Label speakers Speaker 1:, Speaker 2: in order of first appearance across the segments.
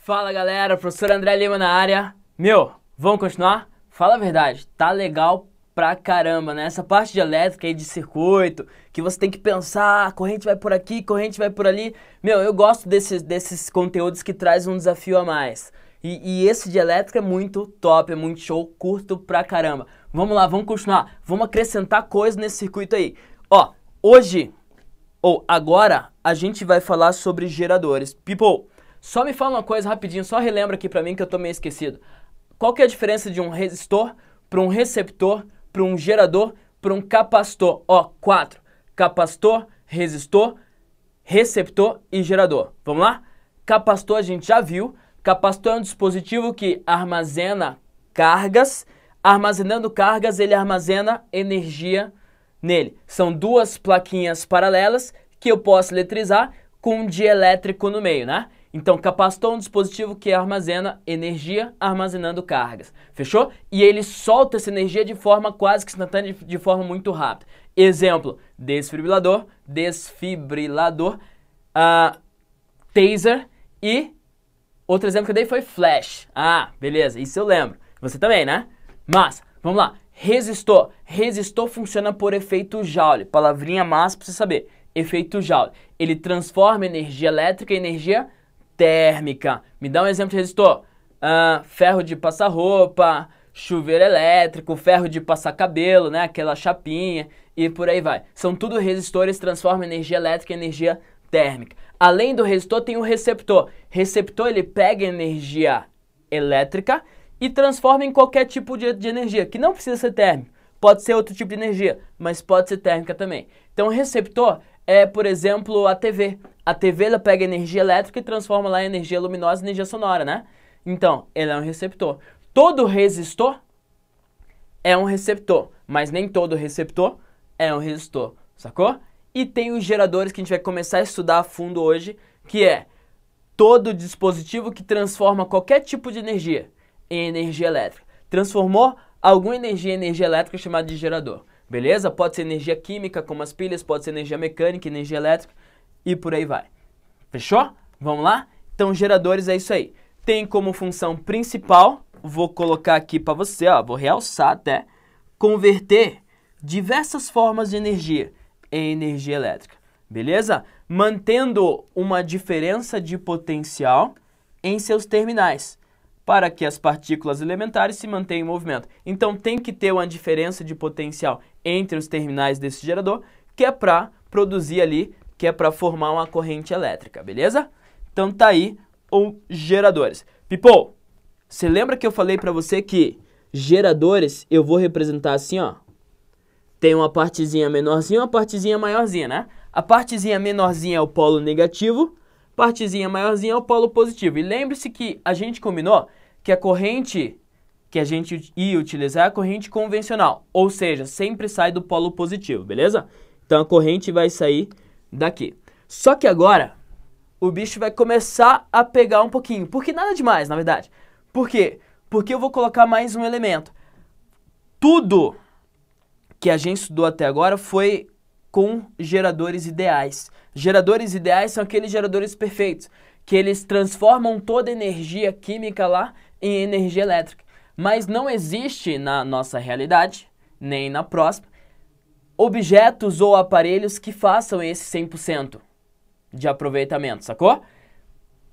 Speaker 1: Fala galera, professor André Lima na área. Vamos continuar? Fala a verdade, tá legal pra caramba, né? Essa parte de elétrica aí, de circuito, que você tem que pensar, corrente vai por aqui, corrente vai por ali. Eu gosto desses conteúdos que traz um desafio a mais. E esse de elétrica é muito top, é muito show, curto pra caramba. Vamos lá, vamos continuar. Vamos acrescentar coisas nesse circuito aí. Ó, hoje, ou agora, a gente vai falar sobre geradores. People, só me fala uma coisa rapidinho, só relembra aqui pra mim que eu tô meio esquecido. Qual que é a diferença de um resistor para um receptor, para um gerador, para um capacitor? Ó, 4. Capacitor, resistor, receptor e gerador. Vamos lá? Capacitor a gente já viu. Capacitor é um dispositivo que armazena cargas. Armazenando cargas, ele armazena energia nele. São duas plaquinhas paralelas que eu posso eletrizar com um dielétrico no meio, né? Então, capacitor é um dispositivo que armazena energia armazenando cargas. Fechou? E ele solta essa energia de forma quase que instantânea, de forma muito rápida. Exemplo, desfibrilador, taser e outro exemplo que eu dei foi flash. Ah, beleza, isso eu lembro. Você também, né? Mas, vamos lá. Resistor. Resistor funciona por efeito Joule. Palavrinha massa pra você saber. Efeito Joule. Ele transforma energia elétrica em energia térmica. Me dá um exemplo de resistor. Ferro de passar roupa, chuveiro elétrico, ferro de passar cabelo, né? Aquela chapinha e por aí vai. São tudo resistores, transformam energia elétrica em energia térmica. Além do resistor tem o receptor. Receptor ele pega energia elétrica e transforma em qualquer tipo de energia, que não precisa ser térmica. Pode ser outro tipo de energia, mas pode ser térmica também. Então o receptor é, por exemplo, a TV. A TV ela pega energia elétrica e transforma lá em energia luminosa e energia sonora, né? Então, ele é um receptor. Todo resistor é um receptor, mas nem todo receptor é um resistor, sacou? E tem os geradores que a gente vai começar a estudar a fundo hoje, que é todo dispositivo que transforma qualquer tipo de energia em energia elétrica. Transformou alguma energia em energia elétrica chamada de gerador. Beleza? Pode ser energia química, como as pilhas, pode ser energia mecânica, energia elétrica e por aí vai. Fechou? Vamos lá? Então, geradores é isso aí. Tem como função principal, vou colocar aqui para você, ó, vou realçar até, converter diversas formas de energia em energia elétrica. Beleza? Mantendo uma diferença de potencial em seus terminais, para que as partículas elementares se mantenham em movimento. Então tem que ter uma diferença de potencial entre os terminais desse gerador, que é para produzir ali, que é para formar uma corrente elétrica, beleza? Então tá aí os geradores. People, você lembra que eu falei para você que geradores eu vou representar assim, ó? Tem uma partezinha menorzinha e uma partezinha maiorzinha, né? A partezinha menorzinha é o polo negativo, partezinha maiorzinha é o polo positivo. E lembre-se que a gente combinou que a corrente que a gente ia utilizar é a corrente convencional. Ou seja, sempre sai do polo positivo, beleza? Então a corrente vai sair daqui. Só que agora o bicho vai começar a pegar um pouquinho. Porque nada demais, na verdade. Por quê? Porque eu vou colocar mais um elemento. Tudo que a gente estudou até agora foi com geradores ideais. Geradores ideais são aqueles geradores perfeitos, que eles transformam toda a energia química lá em energia elétrica. Mas não existe na nossa realidade, nem na próxima, objetos ou aparelhos que façam esse 100% de aproveitamento, sacou?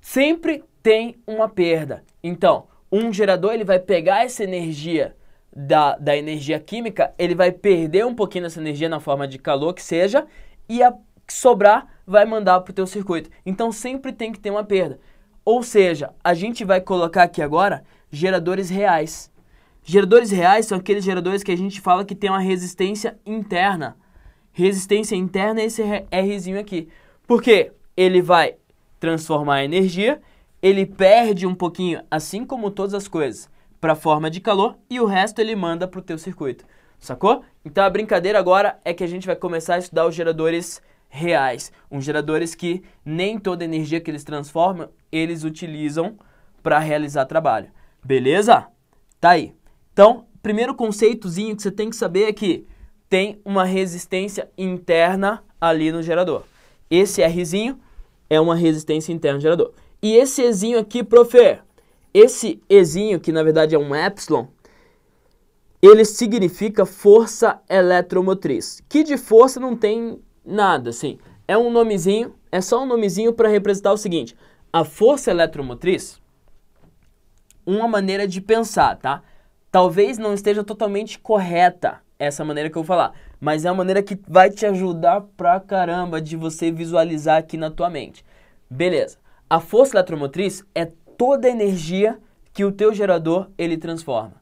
Speaker 1: Sempre tem uma perda. Então, um gerador ele vai pegar essa energia da energia química, ele vai perder um pouquinho dessa energia na forma de calor que seja, e a que sobrar vai mandar para o teu circuito. Então sempre tem que ter uma perda. Ou seja, a gente vai colocar aqui agora geradores reais. Geradores reais são aqueles geradores que a gente fala que tem uma resistência interna. Resistência interna é esse Rzinho aqui. Por quê? Ele vai transformar a energia, ele perde um pouquinho, assim como todas as coisas, para a forma de calor e o resto ele manda para o teu circuito. Sacou? Então a brincadeira agora é que a gente vai começar a estudar os geradores reais. Uns geradores que nem toda energia que eles transformam, eles utilizam para realizar trabalho. Beleza? Tá aí. Então, primeiro conceitozinho que você tem que saber é que tem uma resistência interna ali no gerador. Esse Rzinho é uma resistência interna do gerador. E esse Ezinho aqui, prof, esse Ezinho, que na verdade é um epsilon, ele significa força eletromotriz, que de força não tem nada, assim. É um nomezinho, é só um nomezinho para representar o seguinte: a força eletromotriz, uma maneira de pensar, tá? Talvez não esteja totalmente correta essa maneira que eu vou falar, mas é uma maneira que vai te ajudar pra caramba de você visualizar aqui na tua mente. Beleza. A força eletromotriz é toda a energia que o teu gerador ele transforma.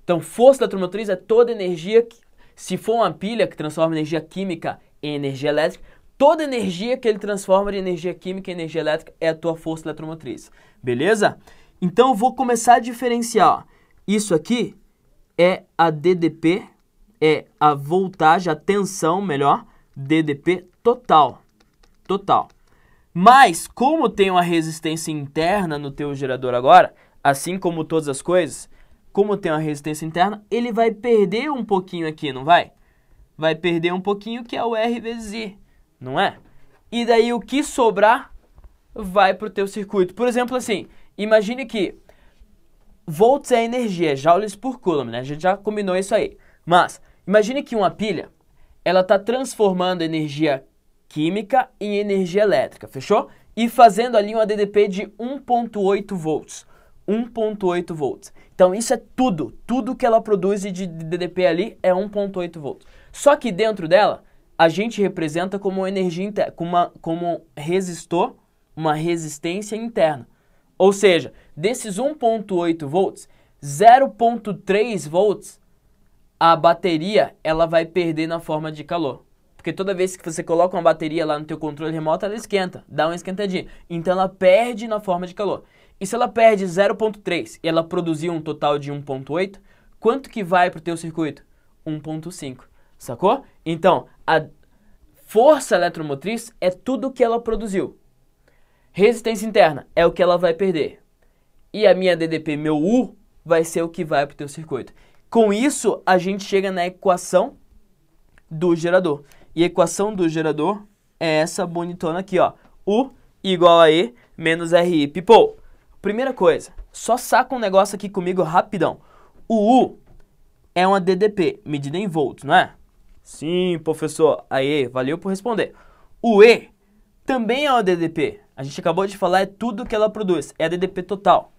Speaker 1: Então, força eletromotriz é toda a energia que, se for uma pilha que transforma energia química em energia elétrica, toda a energia que ele transforma de energia química em energia elétrica é a tua força eletromotriz. Beleza? Então, eu vou começar a diferenciar. Ó. Isso aqui é a DDP, é a voltagem, a tensão, melhor, DDP total. Total. Mas, como tem uma resistência interna no teu gerador agora, assim como todas as coisas, como tem uma resistência interna, ele vai perder um pouquinho aqui, não vai? Vai perder um pouquinho, que é o R vezes I, não é? E daí o que sobrar vai para o teu circuito. Por exemplo, assim, imagine que volts é energia, joules por coulomb, né? A gente já combinou isso aí. Mas, imagine que uma pilha, ela está transformando energia química em energia elétrica, fechou? E fazendo ali uma DDP de 1.8 volts. 1.8 volts. Então, isso é tudo que ela produz de DDP ali é 1.8 volts. Só que dentro dela, a gente representa como energia interna, como resistor, uma resistência interna. Ou seja, desses 1.8 volts, 0.3 volts, a bateria ela vai perder na forma de calor. Porque toda vez que você coloca uma bateria lá no teu controle remoto, ela esquenta, dá uma esquentadinha. Então, ela perde na forma de calor. E se ela perde 0.3 e ela produzir um total de 1.8, quanto que vai para o teu circuito? 1.5, sacou? Então, a força eletromotriz é tudo que ela produziu. Resistência interna é o que ela vai perder. E a minha DDP, meu U, vai ser o que vai para o teu circuito. Com isso, a gente chega na equação do gerador. E a equação do gerador é essa bonitona aqui, ó. U igual a E menos RI. People, primeira coisa, só saca um negócio aqui comigo rapidão. O U é uma DDP, medida em volts, não é? Sim, professor. Aê, valeu por responder. O E também é uma DDP. A gente acabou de falar, é tudo que ela produz. É a DDP total.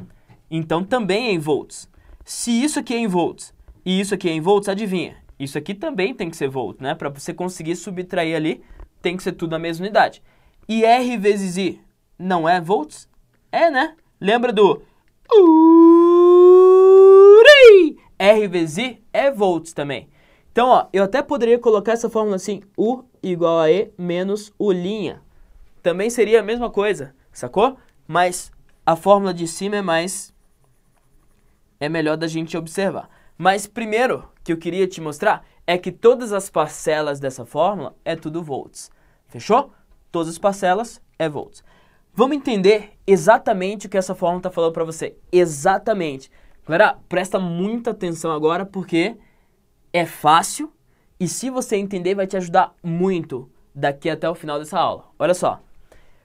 Speaker 1: Então, também é em volts. Se isso aqui é em volts e isso aqui é em volts, adivinha? Isso aqui também tem que ser volts, né? Para você conseguir subtrair ali, tem que ser tudo na mesma unidade. E R vezes I não é volts? É, né? Lembra do R vezes I é volts também. Então, ó, eu até poderia colocar essa fórmula assim, U igual a E menos U'. Também seria a mesma coisa, sacou? Mas a fórmula de cima é melhor da gente observar. Mas primeiro que eu queria te mostrar é que todas as parcelas dessa fórmula é tudo volts. Fechou? Todas as parcelas é volts. Vamos entender exatamente o que essa fórmula está falando para você. Exatamente. Galera, presta muita atenção agora porque é fácil e se você entender vai te ajudar muito daqui até o final dessa aula. Olha só.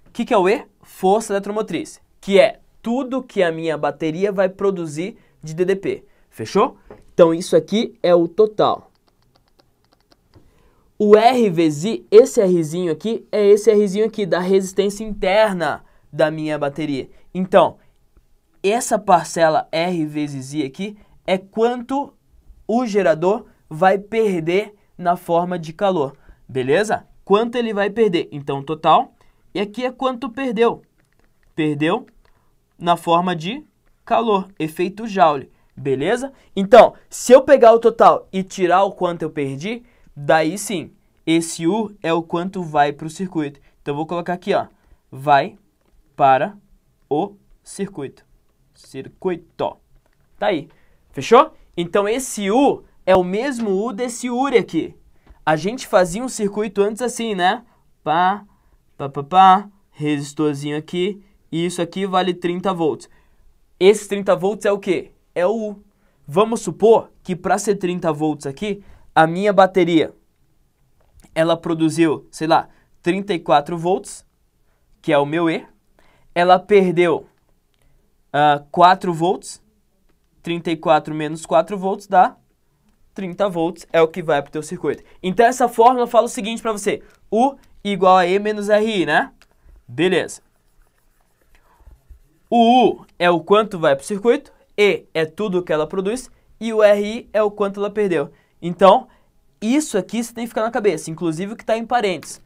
Speaker 1: O que é o E? Força eletromotriz, que é tudo que a minha bateria vai produzir de DDP. Fechou? Então, isso aqui é o total. O R vezes I, esse Rzinho aqui, é esse Rzinho aqui da resistência interna da minha bateria. Então, essa parcela R vezes I aqui é quanto o gerador vai perder na forma de calor. Beleza? Quanto ele vai perder. Então, total. E aqui é quanto perdeu. Perdeu na forma de calor, efeito Joule. Beleza? Então, se eu pegar o total e tirar o quanto eu perdi, daí sim, esse U é o quanto vai para o circuito. Então, eu vou colocar aqui, ó, vai para o circuito. Circuito. Tá aí. Fechou? Então, esse U é o mesmo U desse URI aqui. A gente fazia um circuito antes assim, né? Pá, resistorzinho aqui, e isso aqui vale 30 volts. Esse 30 volts é o quê? É o U. Vamos supor que para ser 30 volts aqui, a minha bateria, ela produziu, sei lá, 34 volts, que é o meu E. ela perdeu 4 volts. 34 menos 4 volts dá 30 volts, é o que vai para o teu circuito. Então essa fórmula fala o seguinte para você. U igual a E menos RI, né? Beleza. O U é o quanto vai para o circuito, E é tudo que ela produz e o RI é o quanto ela perdeu. Então, isso aqui você tem que ficar na cabeça, inclusive o que está em parênteses.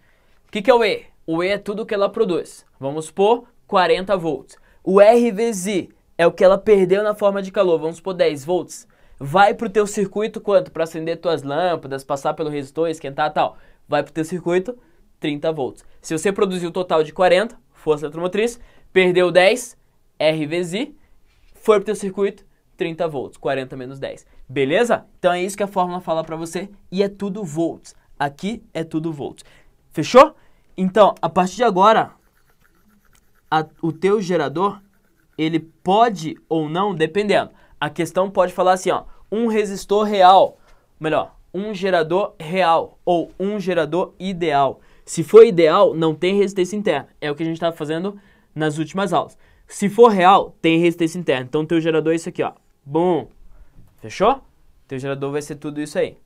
Speaker 1: O que é o E? O E é tudo que ela produz. Vamos supor 40 volts. O R vezes I é o que ela perdeu na forma de calor. Vamos supor 10 volts. Vai para o teu circuito quanto? Para acender tuas lâmpadas, passar pelo resistor, esquentar e tal. Vai para o teu circuito 30 volts. Se você produziu o total de 40, força eletromotriz, perdeu 10, R vezes I, foi para o teu circuito 30 volts. 40 menos 10. Beleza? Então é isso que a fórmula fala para você. E é tudo volts. Aqui é tudo volts. Fechou? Então, a partir de agora, o teu gerador, ele pode ou não, dependendo. A questão pode falar assim, ó, um resistor real, melhor, um gerador real ou um gerador ideal. Se for ideal, não tem resistência interna. É o que a gente estava fazendo nas últimas aulas. Se for real, tem resistência interna. Então, teu gerador é isso aqui, ó. Bom, fechou? Teu gerador vai ser tudo isso aí.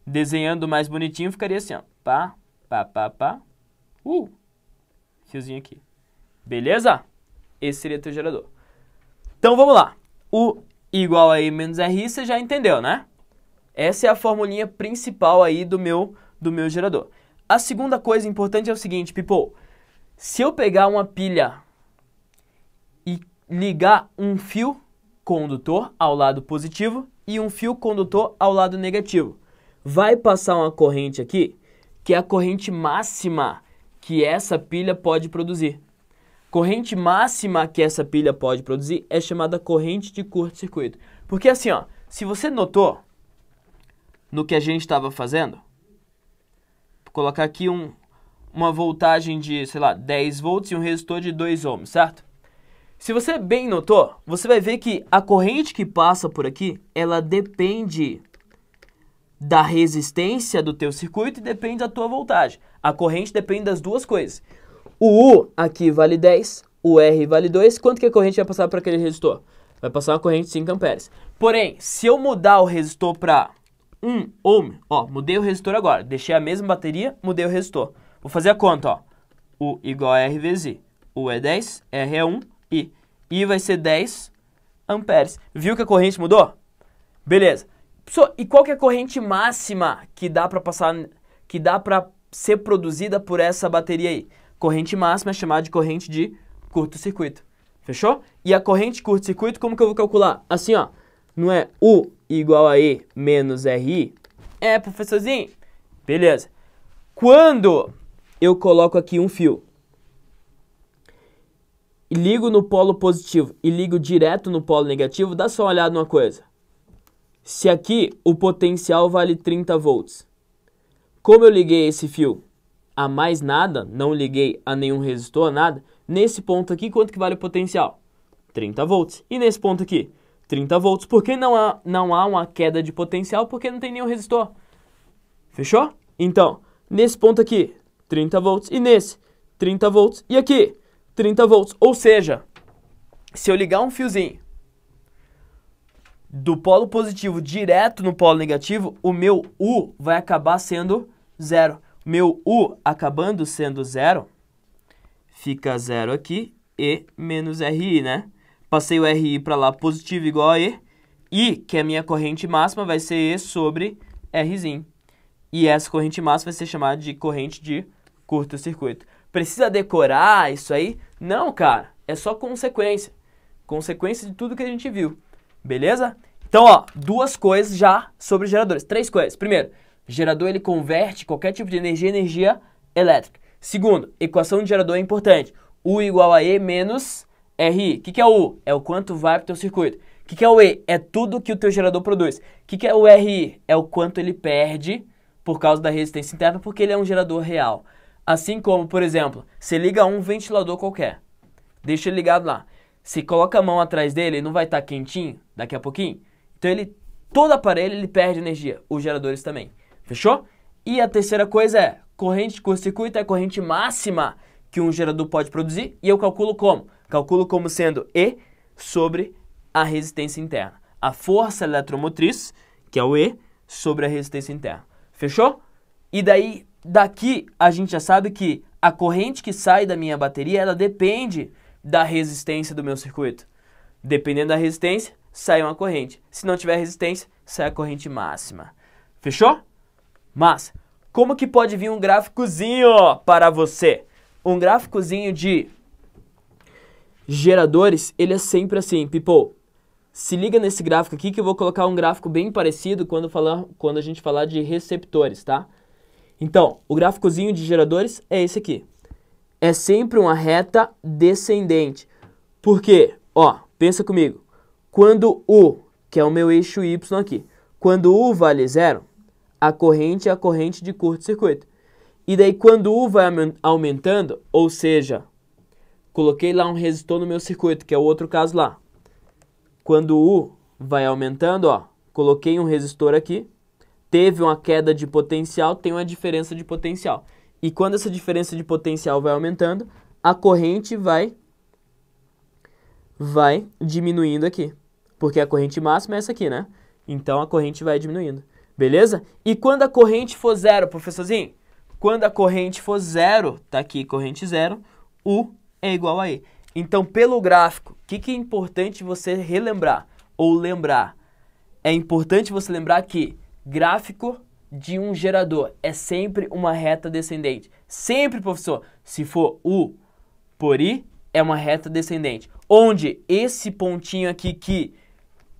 Speaker 1: Desenhando mais bonitinho, ficaria assim, ó. Pá, pá, pá, pá. Fiozinho aqui. Beleza? Esse seria teu gerador. Então, vamos lá. U igual a E menos RI, você já entendeu, né? Essa é a formulinha principal aí do meu gerador. A segunda coisa importante é o seguinte, people. Se eu pegar uma pilha e ligar um fio condutor ao lado positivo e um fio condutor ao lado negativo, vai passar uma corrente aqui, que é a corrente máxima que essa pilha pode produzir. Corrente máxima que essa pilha pode produzir é chamada corrente de curto-circuito. Porque assim, ó, se você notou no que a gente estava fazendo, vou colocar aqui uma voltagem de, sei lá, 10 volts e um resistor de 2 ohms, certo? Se você bem notou, você vai ver que a corrente que passa por aqui, ela depende da resistência do teu circuito e depende da tua voltagem. A corrente depende das duas coisas. O U aqui vale 10, o R vale 2. Quanto que a corrente vai passar para aquele resistor? Vai passar uma corrente de 5 amperes. Porém, se eu mudar o resistor para 1 ohm, ó, mudei o resistor agora. Deixei a mesma bateria, mudei o resistor. Vou fazer a conta, ó. U igual a R vezes I. U é 10, R é 1, I. I vai ser 10 amperes. Viu que a corrente mudou? Beleza. E qual que é a corrente máxima que dá para passar, que dá para ser produzida por essa bateria aí? Corrente máxima é chamada de corrente de curto-circuito. Fechou? E a corrente de curto-circuito, como que eu vou calcular? Assim, ó. Não é U igual a E menos RI? É, professorzinho? Beleza. Quando eu coloco aqui um fio e ligo no polo positivo e ligo direto no polo negativo, dá só uma olhada numa coisa. Se aqui o potencial vale 30 volts, como eu liguei esse fio a mais nada, não liguei a nenhum resistor, nada, nesse ponto aqui, quanto que vale o potencial? 30 volts. E nesse ponto aqui? 30 volts. Por que não há uma queda de potencial? Porque não tem nenhum resistor. Fechou? Então, nesse ponto aqui, 30 volts. E nesse, 30 volts. E aqui, 30 volts. Ou seja, se eu ligar um fiozinho do polo positivo direto no polo negativo, o meu U vai acabar sendo zero. Meu U acabando sendo zero, fica zero aqui, E menos RI, né? Passei o RI para lá, positivo igual a E. I, que é a minha corrente máxima, vai ser E sobre Rzinho. E essa corrente máxima vai ser chamada de corrente de curto-circuito. Precisa decorar isso aí? Não, cara. É só consequência. Consequência de tudo que a gente viu. Beleza? Então, ó, duas coisas já sobre geradores. 3 coisas. Primeiro, gerador ele converte qualquer tipo de energia em energia elétrica. Segundo, equação de gerador é importante. U igual a E menos RI. O que é o U? É o quanto vai para o teu circuito. O que é o E? É tudo que o teu gerador produz. O que é o RI? É o quanto ele perde por causa da resistência interna, porque ele é um gerador real. Assim como, por exemplo, você liga um ventilador qualquer. Deixa ele ligado lá. Se coloca a mão atrás dele, ele não vai estar quentinho daqui a pouquinho? Então, todo aparelho ele perde energia. Os geradores também. Fechou? E a terceira coisa é, corrente de curto-circuito é a corrente máxima que um gerador pode produzir e eu calculo como? Calculo como sendo E sobre a resistência interna. A força eletromotriz, que é o E, sobre a resistência interna. Fechou? E daí, daqui, a gente já sabe que a corrente que sai da minha bateria, ela depende da resistência do meu circuito. Dependendo da resistência, sai uma corrente. Se não tiver resistência, sai a corrente máxima. Fechou? Mas, como que pode vir um gráficozinho para você? Um gráficozinho de geradores, ele é sempre assim, people. Se liga nesse gráfico aqui que eu vou colocar um gráfico bem parecido quando a gente falar de receptores, tá? Então, o gráficozinho de geradores é esse aqui. É sempre uma reta descendente. Por quê? Ó, pensa comigo. Quando U, que é o meu eixo Y aqui, quando U vale 0, a corrente é a corrente de curto-circuito. E daí quando U vai aumentando, ou seja, coloquei lá um resistor no meu circuito, que é o outro caso lá. Quando U vai aumentando, ó, coloquei um resistor aqui, teve uma queda de potencial, tem uma diferença de potencial. E quando essa diferença de potencial vai aumentando, a corrente vai diminuindo aqui. Porque a corrente máxima é essa aqui, né? Então a corrente vai diminuindo. Beleza? E quando a corrente for 0, professorzinho? Quando a corrente for 0, tá aqui, corrente 0, U é igual a E. Então, pelo gráfico, o que é importante você relembrar ou lembrar? É importante você lembrar que gráfico de um gerador é sempre uma reta descendente. Sempre, professor, se for U por I, é uma reta descendente. Onde esse pontinho aqui que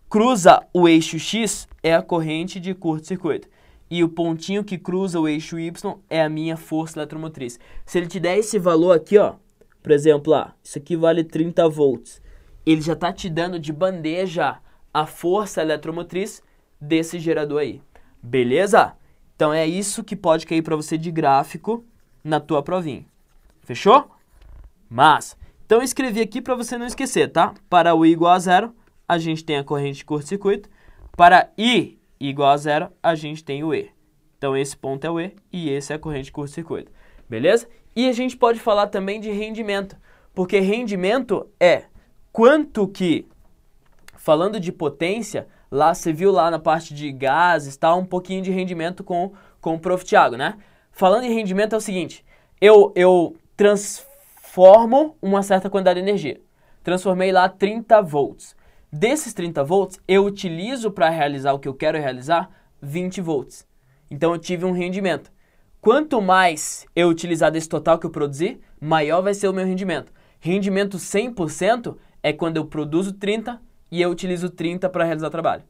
Speaker 1: cruza o eixo X é a corrente de curto-circuito. E o pontinho que cruza o eixo Y é a minha força eletromotriz. Se ele te der esse valor aqui, ó, por exemplo, isso aqui vale 30 volts. Ele já está te dando de bandeja a força eletromotriz desse gerador aí. Beleza? Então é isso que pode cair para você de gráfico na tua provinha. Fechou? Mas, então eu escrevi aqui para você não esquecer, tá? Para U igual a 0, a gente tem a corrente de curto-circuito. Para I igual a 0, a gente tem o E. Então esse ponto é o E e esse é a corrente de curto-circuito. Beleza? E a gente pode falar também de rendimento, porque rendimento é quanto que, falando de potência, lá você viu lá na parte de gases, tá, um pouquinho de rendimento com o Prof. Thiago, né? Falando em rendimento é o seguinte, eu transformo uma certa quantidade de energia. Transformei lá 30 volts. Desses 30 volts, eu utilizo para realizar o que eu quero realizar 20 volts. Então eu tive um rendimento. Quanto mais eu utilizar desse total que eu produzi, maior vai ser o meu rendimento. Rendimento 100% é quando eu produzo 30 e eu utilizo 30 para realizar o trabalho.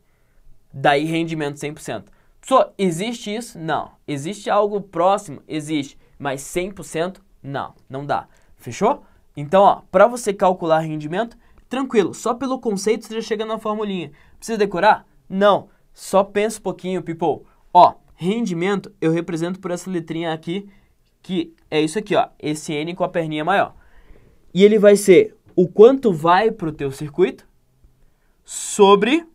Speaker 1: Daí rendimento 100%. Só existe isso? Não. Existe algo próximo? Existe. Mas 100% não. Não dá. Fechou? Então, ó, para você calcular rendimento, tranquilo. Só pelo conceito você já chega na formulinha. Precisa decorar? Não. Só pensa um pouquinho, people. Ó, rendimento eu represento por essa letrinha aqui, que é isso aqui, ó, esse N com a perninha maior. E ele vai ser o quanto vai para o teu circuito sobre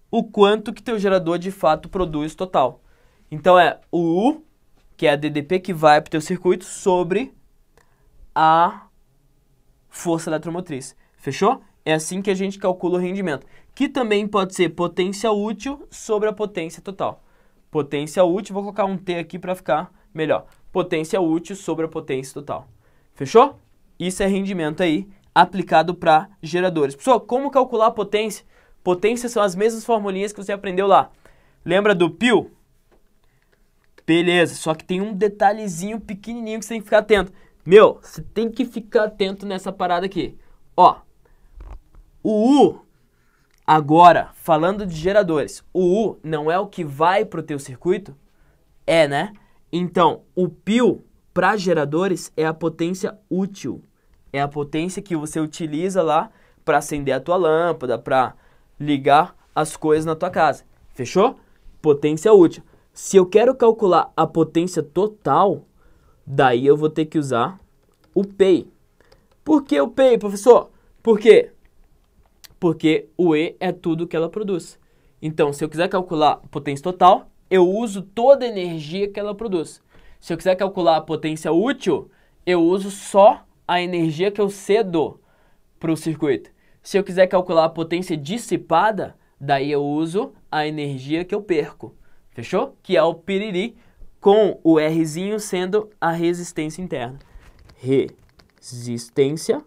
Speaker 1: o quanto que teu gerador de fato produz total. Então é o U, que é a DDP que vai para o teu circuito, sobre a força eletromotriz. Fechou? É assim que a gente calcula o rendimento. Que também pode ser potência útil sobre a potência total. Potência útil, vou colocar um T aqui para ficar melhor. Potência útil sobre a potência total. Fechou? Isso é rendimento aí, aplicado para geradores. Pessoal, como calcular a potência? Potência são as mesmas formulinhas que você aprendeu lá. Lembra do π? Beleza, só que tem um detalhezinho pequenininho que você tem que ficar atento. Meu, você tem que ficar atento nessa parada aqui. Ó, o U... Agora, falando de geradores, o U não é o que vai para o teu circuito? É, né? Então, o π para geradores é a potência útil. É a potência que você utiliza lá para acender a tua lâmpada, para ligar as coisas na tua casa. Fechou? Potência útil. Se eu quero calcular a potência total, daí eu vou ter que usar o PEI. Por que o PEI, professor? Por quê? Porque o E é tudo que ela produz. Então, se eu quiser calcular a potência total, eu uso toda a energia que ela produz. Se eu quiser calcular a potência útil, eu uso só a energia que eu cedo para o circuito. Se eu quiser calcular a potência dissipada, daí eu uso a energia que eu perco. Fechou? Que é o piriri, com o Rzinho sendo a resistência interna. Resistência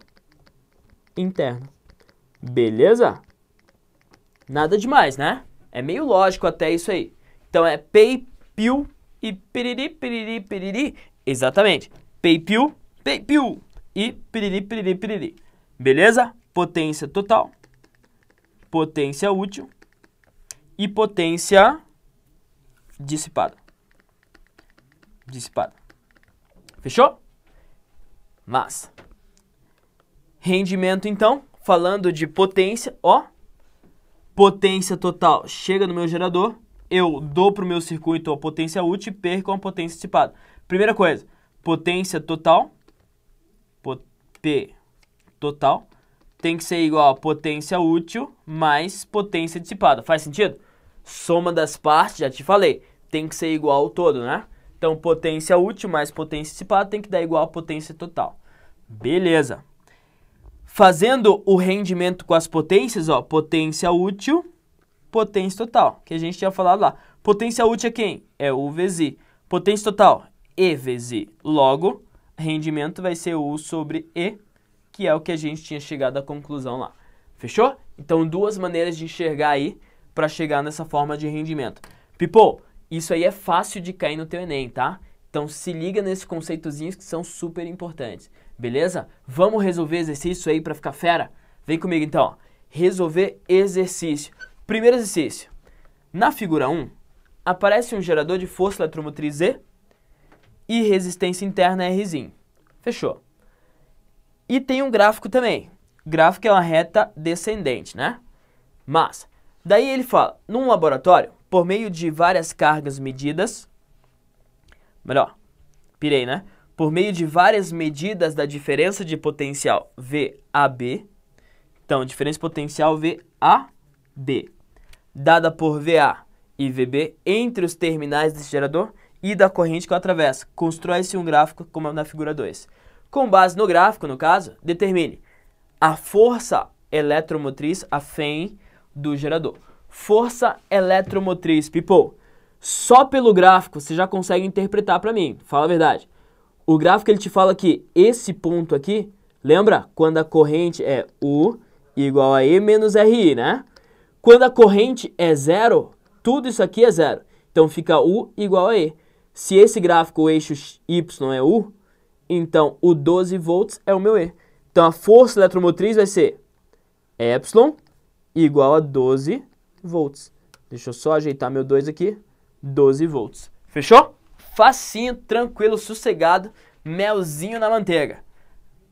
Speaker 1: interna. Beleza? Nada demais, né? É meio lógico até isso aí. Então é pei, piu e piriri, piriri, piriri. Exatamente. Pei, piu e piriri, piriri, piriri. Beleza? Potência total, potência útil e potência dissipada. Fechou? Mas, rendimento então, falando de potência, ó, potência total chega no meu gerador, eu dou para o meu circuito a potência útil e perco a potência dissipada. Primeira coisa, potência total, P total, tem que ser igual a potência útil mais potência dissipada. Faz sentido? Soma das partes, já te falei, tem que ser igual ao todo, né? Então, potência útil mais potência dissipada tem que dar igual a potência total. Beleza. Fazendo o rendimento com as potências, ó, potência útil, potência total, que a gente tinha falado lá. Potência útil é quem? É U vezes I. Potência total, E vezes I. Logo, rendimento vai ser U sobre E, que é o que a gente tinha chegado à conclusão lá. Fechou? Então, duas maneiras de enxergar aí para chegar nessa forma de rendimento. People, isso aí é fácil de cair no teu Enem, tá? Então, se liga nesses conceitozinhos que são super importantes. Beleza? Vamos resolver exercício aí para ficar fera? Vem comigo então, ó. Resolver exercício. Primeiro exercício. Na figura 1, aparece um gerador de força eletromotriz E e resistência interna Rzinho. Fechou. E tem um gráfico também. Gráfico é uma reta descendente, né? Mas, daí ele fala, num laboratório, por meio de várias cargas medidas, melhor, pirei, né? Por meio de várias medidas da diferença de potencial VAB, então, diferença potencial VAB, dada por VA e VB entre os terminais desse gerador e da corrente que o atravessa. Constrói-se um gráfico como na figura 2. Com base no gráfico, no caso, determine a força eletromotriz, a FEM, do gerador. Força eletromotriz, people. Só pelo gráfico você já consegue interpretar para mim, fala a verdade. O gráfico ele te fala que esse ponto aqui, lembra? Quando a corrente é U igual a E menos RI, né? Quando a corrente é zero, tudo isso aqui é zero. Então fica U igual a E. Se esse gráfico, o eixo Y é U, então o 12 volts é o meu E. Então a força eletromotriz vai ser Epsilon igual a 12 volts. Deixa eu só ajeitar meu 2 aqui. 12 volts. Fechou? Facinho, tranquilo, sossegado, melzinho na manteiga.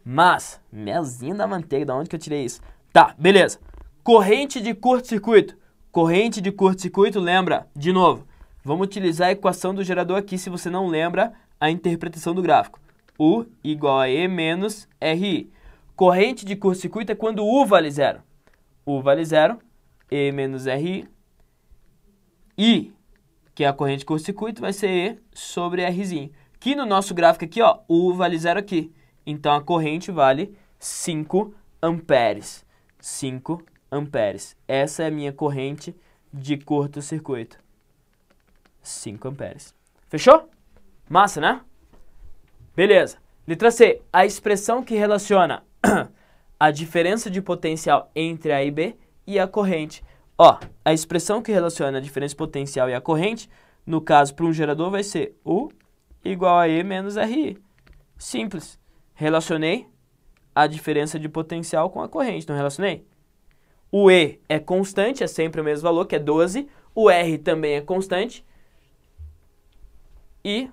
Speaker 1: Mas, melzinho na manteiga, da onde que eu tirei isso? Tá, beleza. Corrente de curto-circuito. Corrente de curto-circuito, lembra? De novo, vamos utilizar a equação do gerador aqui se você não lembra a interpretação do gráfico. U igual a E menos RI. Corrente de curto-circuito é quando U vale zero. U vale zero, E menos RI. I, que é a corrente de curto-circuito, vai ser E sobre Rzinho. Que no nosso gráfico aqui, ó, U vale zero aqui. Então, a corrente vale 5 amperes. 5 amperes. Essa é a minha corrente de curto-circuito. 5 amperes. Fechou? Massa, né? Beleza. Letra C. A expressão que relaciona a diferença de potencial entre A e B e a corrente. Ó, a expressão que relaciona a diferença de potencial e a corrente, no caso, para um gerador, vai ser U igual a E menos RI. Simples. Relacionei a diferença de potencial com a corrente, não relacionei? O E é constante, é sempre o mesmo valor, que é 12. O R também é constante. E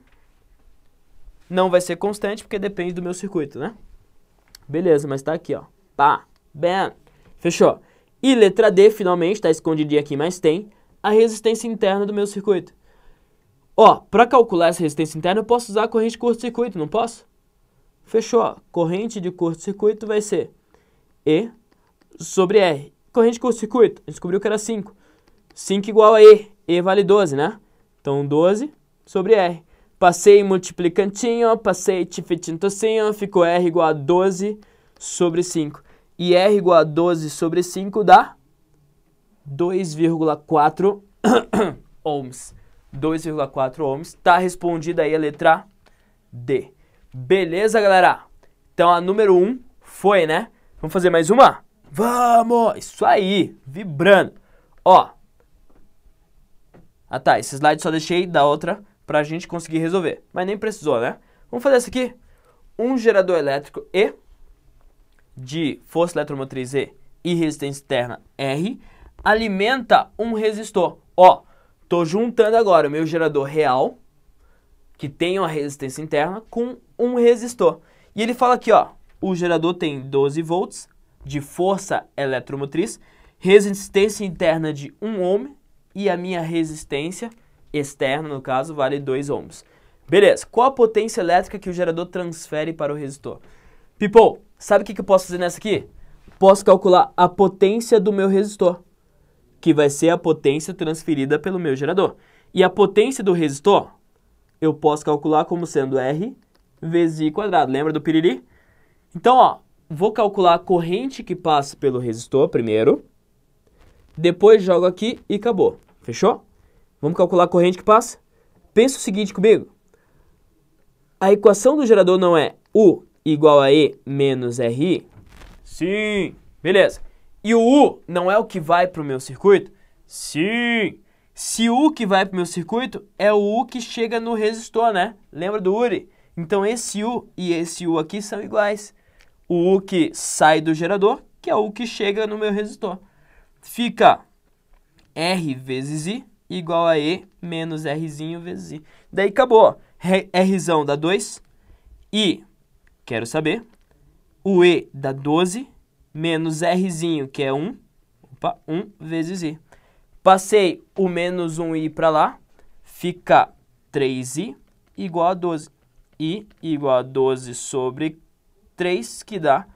Speaker 1: não vai ser constante porque depende do meu circuito, né? Beleza, mas tá aqui, ó. Pá, bem. Fechou. E letra D, finalmente, tá escondidinha aqui, mas tem a resistência interna do meu circuito. Ó, para calcular essa resistência interna, eu posso usar a corrente de curto-circuito, não posso? Fechou, ó. Corrente de curto-circuito vai ser E sobre R. Corrente de curto-circuito, a gente descobriu que era 5. 5 igual a E. E vale 12, né? Então, 12 sobre R. Passei multiplicantinho, passei tifetinho tocinho, ficou R igual a 12 sobre 5. E R igual a 12 sobre 5 dá 2,4 ohms. 2,4 ohms. Tá respondida aí a letra D. Beleza, galera? Então a número 1 foi, né? Vamos fazer mais uma? Vamos! Isso aí! Vibrando. Ó. Ah tá, esse slide só deixei da outra pra gente conseguir resolver. Mas nem precisou, né? Vamos fazer essa aqui. Um gerador elétrico E, de força eletromotriz E e resistência interna R, alimenta um resistor. Ó, tô juntando agora o meu gerador real, que tem uma resistência interna, com um resistor. E ele fala aqui, ó, o gerador tem 12 volts de força eletromotriz, resistência interna de 1 ohm e a minha resistência externa, no caso, vale 2 ohms. Beleza, qual a potência elétrica que o gerador transfere para o resistor? People, sabe o que eu posso fazer nessa aqui? Posso calcular a potência do meu resistor, que vai ser a potência transferida pelo meu gerador. E a potência do resistor, eu posso calcular como sendo R vezes I quadrado. Lembra do piriri? Então, ó, vou calcular a corrente que passa pelo resistor primeiro, depois jogo aqui e acabou. Fechou? Vamos calcular a corrente que passa? Pensa o seguinte comigo. A equação do gerador não é U igual a E menos RI? Sim. Beleza. E o U não é o que vai para o meu circuito? Sim. Se o U que vai para o meu circuito é o U que chega no resistor, né? Lembra do URI? Então esse U e esse U aqui são iguais. O U que sai do gerador, que é o U que chega no meu resistor. Fica R vezes I igual a E menos Rzinho vezes I. Daí acabou. Rzão dá 2. I, quero saber. O E dá 12. Menos Rzinho, que é 1. Opa, 1 vezes I. Passei o menos 1I para lá. Fica 3I igual a 12. I igual a 12 sobre 3, que dá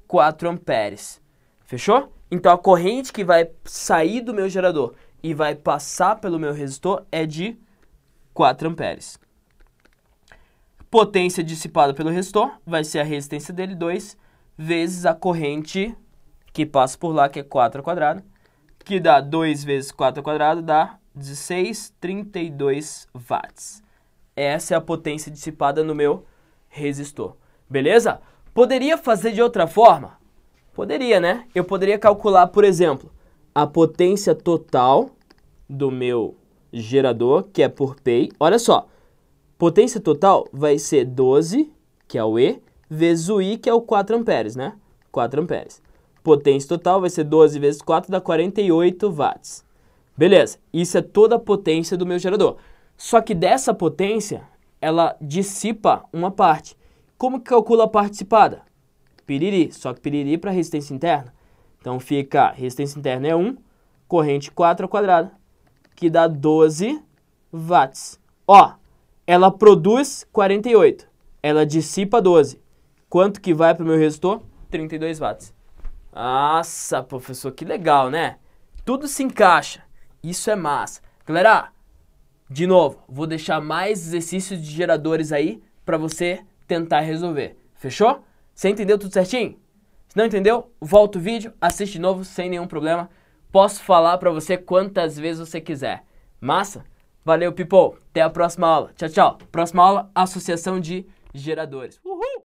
Speaker 1: 4 amperes. Fechou? Então a corrente que vai sair do meu gerador e vai passar pelo meu resistor é de 4 amperes. Potência dissipada pelo resistor vai ser a resistência dele, 2, vezes a corrente que passa por lá, que é 4 ao quadrado, que dá 2 vezes 4 ao quadrado, dá 16,32 watts. Essa é a potência dissipada no meu resistor. Beleza? Poderia fazer de outra forma? Poderia, né? Eu poderia calcular, por exemplo, a potência total do meu gerador, que é por π. Olha só, potência total vai ser 12, que é o E, vezes o I, que é o 4 amperes, né? 4 amperes. Potência total vai ser 12 vezes 4, dá 48 watts. Beleza, isso é toda a potência do meu gerador. Só que dessa potência, ela dissipa uma parte. Como que calcula a parte dissipada? Piriri, só que piriri para resistência interna. Então fica, resistência interna é 1, corrente 4 ao quadrado, que dá 12 watts. Ó, ela produz 48, ela dissipa 12. Quanto que vai para o meu resistor? 32 watts. Nossa, professor, que legal, né? Tudo se encaixa. Isso é massa. Galera, de novo, vou deixar mais exercícios de geradores aí para você tentar resolver. Fechou? Você entendeu tudo certinho? Se não entendeu, volta o vídeo, assiste de novo sem nenhum problema. Posso falar para você quantas vezes você quiser. Massa? Valeu, people. Até a próxima aula. Tchau, tchau. Próxima aula, associação de geradores. Uhul!